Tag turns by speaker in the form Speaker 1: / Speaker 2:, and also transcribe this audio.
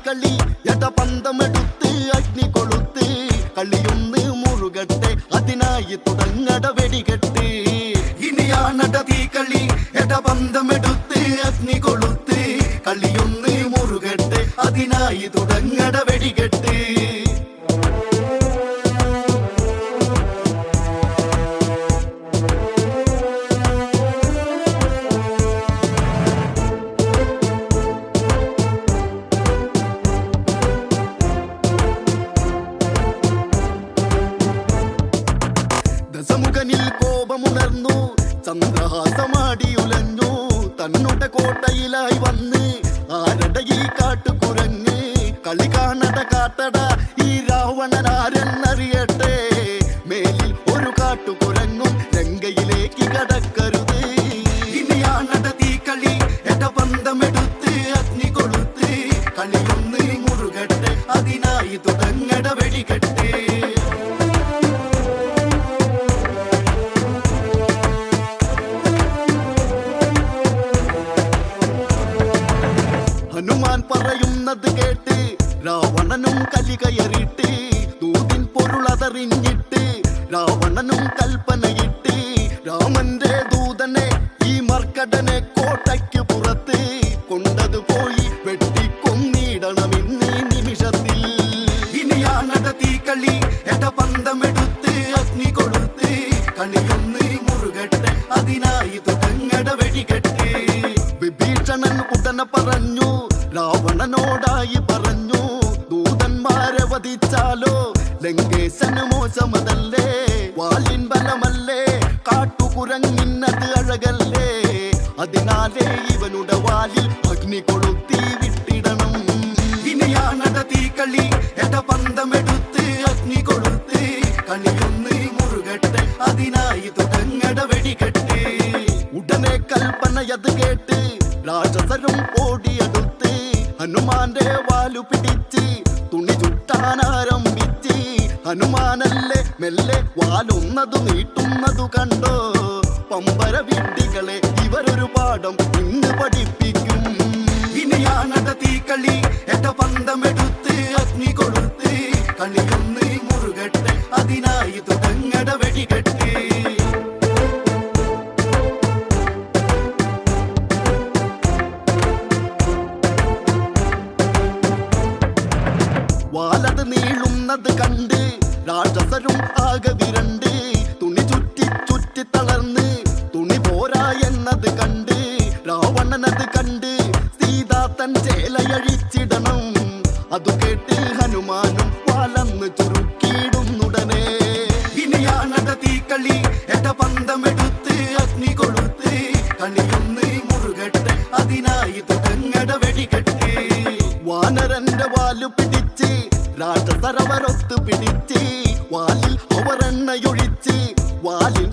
Speaker 1: തീക്കളി എടപന്തമെടുത്ത് അഗ്നി കൊളുത്ത് കളിയൊന്ന് മുറുകട്ടെ അതിനായി തുടങ്ങട വെടികെട്ട് ഇനിയാണട തീക്കളി എടപന്തമെടുത്ത് അഗ്നി കൊളുത്ത് കളിയൊന്ന് മുറുകട്ടെ അതിനായി തുടങ്ങട വെടികെട്ട് ദശമുഖനിൽ കോപമുണർന്നു ചന്ദ്രഹാസമാടി ഉലഞ്ഞു തന്നുടെ കോട്ടയിലായി വന്ന് ആരട ഈ കാട്ടുകുരങ്ങ് കളി കാണട കാട്ടട ഈ രാവണനാരെന്നറിയട്ടെ മേലിൽ ഒരു കാട്ടുകുരങ്ങും ലങ്കയിലേക്ക് കടക്കരുത് ഇനിയാണട തീക്കളി എടപന്തമെടുത്ത് അഗ്നി കൊളുത്ത് കളിയൊന്ന് മുറുകട്ടെ അതിനായി തുടങ്ങട വെടികെട്ട് ഹനുമാൻ പറയുന്നത് കേട്ട് രാവണനും കലി കയറിയിട്ട് ദൂതിൻ പൊരുളതറിഞ്ഞിട്ട് രാവണനും കൽപ്പനയിട്ട് രാമന്റെ ദൂതനെ ഈ മർക്കടനെ കോട്ടയ്ക്ക് പുറത്ത് കൊണ്ടത് പോയി വെട്ടിക്കൊന്നിടണമെന്നീ നിമിഷത്തിൽ ഇനിയാണട തീക്കളി എടപന്തമെടുത്ത് അഗ്നി കൊളുത്ത് കളിയൊന്ന് മുറുകട്ടെ അതിനായി തുടങ്ങട വെടികെട്ട് വിഭീഷണൻ ഉടനെ പറഞ്ഞു രാവണനോടായി പറഞ്ഞു ദൂതന്മാരെ വധിച്ചാലോ ലങ്കേശന് മോശമതല്ലേ വാലിൻ ബലമല്ലേ കാട്ടുകുരങ്ങിന്നത് അഴകല്ലേ അതിനാലേ ഇവനുടെ വാലിൽ അഗ്നി കൊളുത്തി വിട്ടിടണം ഇനിയാണട തീക്കളി എടപന്തമെടുത്ത് അഗ്നി കൊളുത്ത് കളിയൊന്ന് മുറുകട്ടെ അതിനായി തുടങ്ങട വെടികെട്ട് ഉടനെ കൽപ്പനയത് കേട്ട് രാക്ഷസരും ഓടിയടുത്ത് ഹനുമാന്റെ വാലു പിടിച്ച് തുണി ചുട്ടാനാരംഭിച്ച് ഹനുമാനല്ലേ മെല്ലെ വാലൊന്നതു നീട്ടുന്നതു കണ്ടോ പമ്പര വിഡ്ഢികളെ ഇവരൊരു പാഠം ഇന്ന് പഠിപ്പിക്കും ഇനിയാണട തീക്കളി എടപന്തമെടുത്ത് അഗ്നി കൊളുത്ത് കളിയൊന്ന് മുറുകട്ടെ അതിനായി തുടങ്ങട വെടികെട്ട് വാലത് നീളുന്നത് കണ്ട് രാക്ഷസരും ആകെ വിരണ്ട് തുണി ചുറ്റി ചുറ്റി തളർന്ന് തുണി പോരാ എന്നത് കണ്ട് രാവണനത് കണ്ട് സീതാ തൻ ചേലയഴിച്ചിടണം അതു കേട്ട് ഹനുമാനും വാലന്ന് ചുരുക്കിയിടുന്നുടനെ ഇനിയാണട തീക്കളി എടപന്തമെടുത്ത് അഗ്നി കൊളുത്ത് കളിയൊന്ന് മുറുകട്ടെ അതിനായി തുടങ്ങട വെടികെട്ട് വാനരന്റെ വാലു പിടിച്ച് രാക്ഷസരവരൊത്ത് പിടിച്ച് വാലിൽ അവർ എണ്ണയൊഴിച്ച് വാലിൽ